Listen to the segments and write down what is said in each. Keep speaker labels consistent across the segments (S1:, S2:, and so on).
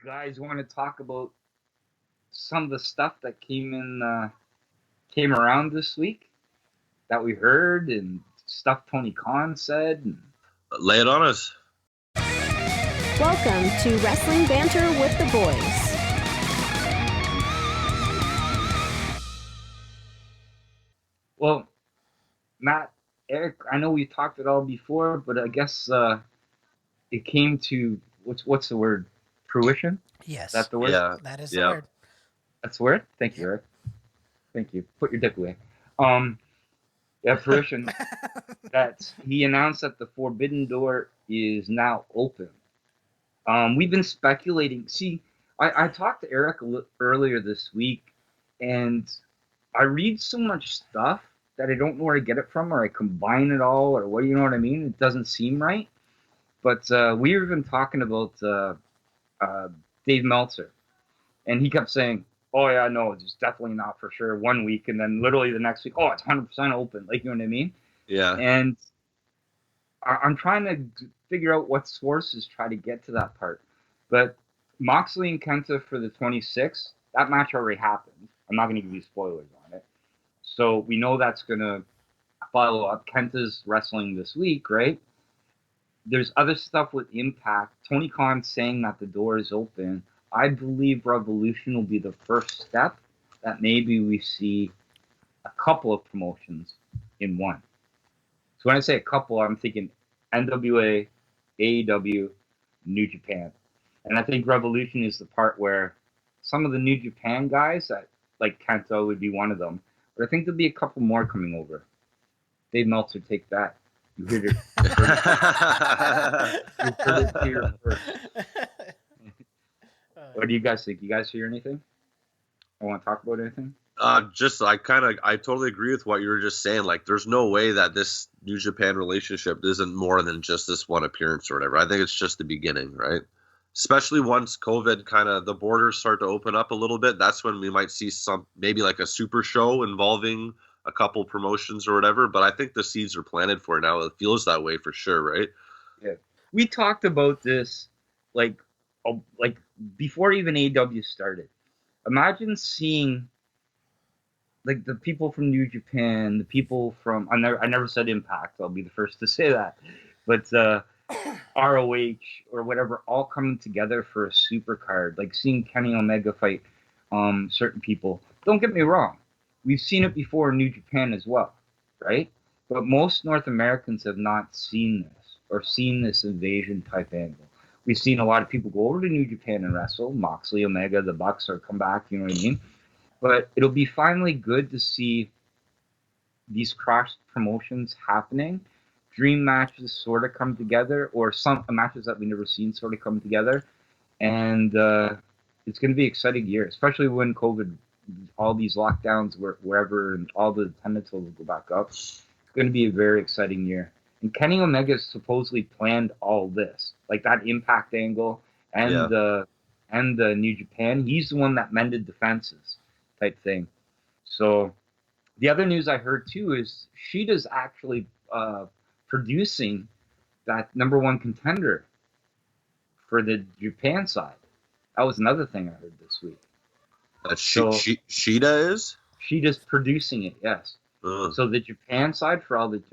S1: guys want to talk about some of the stuff that came around this week that we heard and stuff Tony Khan said?
S2: Lay it on us.
S3: Welcome to Wrestling Banter with the Boys.
S1: Well, Matt, Eric, I know we talked it all before, but I guess it came to what's the word? Fruition?
S4: Yes.
S1: Is that the word?
S2: Yeah.
S4: That is the word.
S1: That's the word? Thank you, Eric. Thank you. Put your dick away. Fruition. That he announced that the Forbidden Door is now open. We've been speculating. See, I talked to Eric earlier this week, and I read so much stuff that I don't know where to get it from, or I combine it all, or what, you know what I mean? It doesn't seem right. But we've been talking about Dave Meltzer, and he kept saying, "Oh yeah, no, it's definitely not for sure." 1 week, and then literally the next week, "Oh, it's 100% open." Like, you know what I mean?
S2: Yeah.
S1: And I'm trying to figure out what sources try to get to that part. But Moxley and Kenta for the 26th, that match already happened. I'm not going to give you spoilers on it. So we know that's going to follow up. Kenta's wrestling this week, right? There's other stuff with Impact. Tony Khan saying that the door is open. I believe Revolution will be the first step that maybe we see a couple of promotions in one. So when I say a couple, I'm thinking NWA, AEW, New Japan. And I think Revolution is the part where some of the New Japan guys, that like Kento would be one of them, but I think there'll be a couple more coming over. Dave Meltzer, take that. You heard it. You heard it here first. What do you guys think? You guys hear anything? I want to talk about anything?
S2: I totally agree with what you were just saying. Like, there's no way that this New Japan relationship isn't more than just this one appearance or whatever. I think it's just the beginning, right? Especially once COVID the borders start to open up a little bit. That's when we might see maybe like a super show involving a couple promotions or whatever. But I think the seeds are planted for it now. It feels that way for sure, right?
S1: Yeah. We talked about this like before even AEW started. Imagine seeing like the people from New Japan, the people from I never said Impact. I'll be the first to say that, but ROH or whatever, all coming together for a super card. Like seeing Kenny Omega fight certain people. Don't get me wrong, we've seen it before in New Japan as well, right? But most North Americans have not seen this or seen this invasion type angle. We've seen a lot of people go over to New Japan and wrestle. Moxley, Omega, the Bucks are come back. You know what I mean? But it'll be finally good to see these cross promotions happening. Dream matches sort of come together, or some matches that we've never seen sort of come together. And it's going to be an exciting year, especially when COVID, all these lockdowns wherever, and all the attendance will go back up. It's going to be a very exciting year. And Kenny Omega supposedly planned all this, like that Impact angle and the New Japan. He's the one that mended the fences type thing. So the other news I heard too is Shida's actually producing that number one contender for the Japan side. That was another thing I heard this week.
S2: Shida is?
S1: Shida's producing it, yes. So the Japan side for all the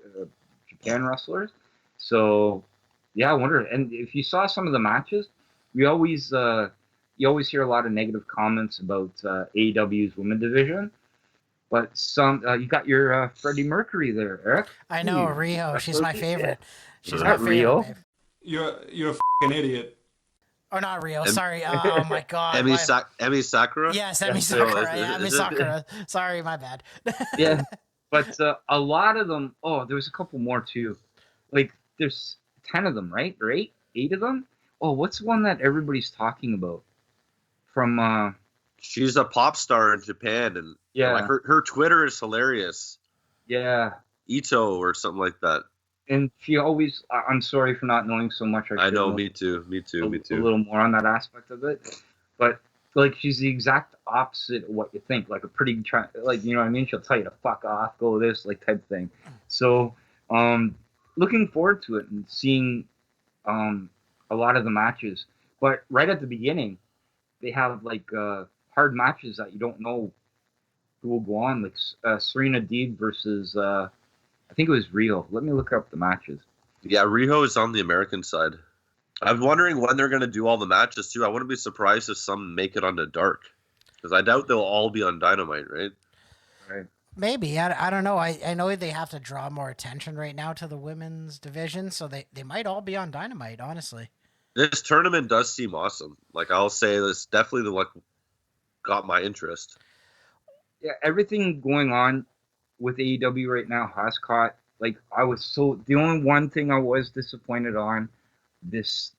S1: Japan wrestlers. So yeah, I wonder. And if you saw some of the matches, you always hear a lot of negative comments about AEW's women division. But you got your Freddie Mercury there, Eric.
S4: I know, Rio. She's my favorite. She's my favorite.
S1: Rio.
S4: Babe.
S5: You're a f***ing idiot.
S4: Oh, not Rio. Sorry. Oh my God.
S2: Emi Sakura.
S4: Yes, Emi Sakura. Emi Sakura. Sorry, my bad.
S1: Yeah, but a lot of them. Oh, there was a couple more too. Like there's 10 of them, right? Or 8 of them. Oh, what's the one that everybody's talking about? From
S2: she's a pop star in Japan, and like her Twitter is hilarious.
S1: Yeah,
S2: Ito or something like that.
S1: And she always. I'm sorry for not knowing so much.
S2: I know, me too.
S1: A little more on that aspect of it, but like she's the exact opposite of what you think. Like a pretty, like, you know what I mean. She'll tell you to fuck off, go this, like type thing. So, looking forward to it and seeing a lot of the matches. But right at the beginning, they have like hard matches that you don't know who will go on, like Serena Deeb versus I think it was Rio. Let me look up the matches.
S2: Yeah, Riho is on the American side. I'm wondering when they're going to do all the matches, too. I wouldn't be surprised if some make it onto Dark. Because I doubt they'll all be on Dynamite, right?
S1: Right.
S4: Maybe. I don't know. I know they have to draw more attention right now to the women's division, so they might all be on Dynamite, honestly.
S2: This tournament does seem awesome. Like, I'll say this definitely the what got my interest.
S1: Yeah, everything going on with AEW right now has caught. Like I was the only one thing I was disappointed on this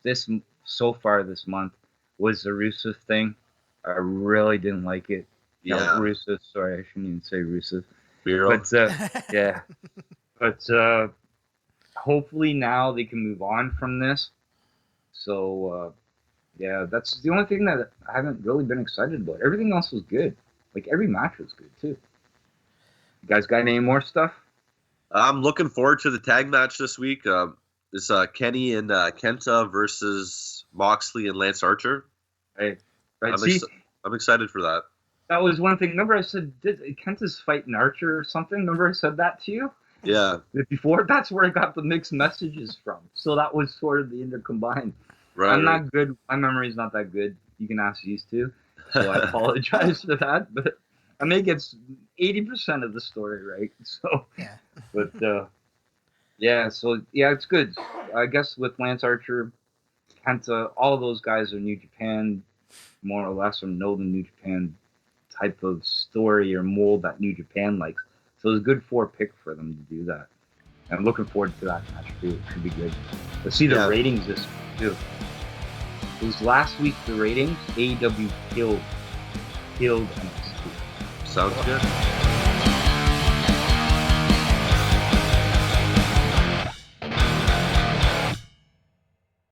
S1: so far this month was the Rusev thing. I really didn't like it.
S2: Yeah.
S1: No, Rusev. Sorry, I shouldn't even say Rusev.
S2: Miro.
S1: But yeah. But hopefully now they can move on from this. So yeah, that's the only thing that I haven't really been excited about. Everything else was good. Like every match was good too. You guys got any more stuff?
S2: I'm looking forward to the tag match this week. It's Kenny and Kenta versus Moxley and Lance Archer.
S1: Right.
S2: I'm excited for that.
S1: That was one thing. Remember I said Kenta's fighting Archer or something? Remember I said that to you?
S2: Yeah.
S1: Before, that's where I got the mixed messages from. So that was sort of the intercombined.
S2: Right.
S1: I'm not good. My memory's not that good. You can ask these two. So I apologize for that. But I may get 80% of the story right. So,
S4: yeah.
S1: But yeah, so yeah, it's good. I guess with Lance Archer, Kenta, all of those guys are New Japan, more or less, or know the New Japan type of story or mold that New Japan likes. So it's a good 4 pick for them to do that. And I'm looking forward to that match too. It should be good. Let's see the ratings this week too. It was last week the ratings. AEW killed NXT.
S2: Sounds good.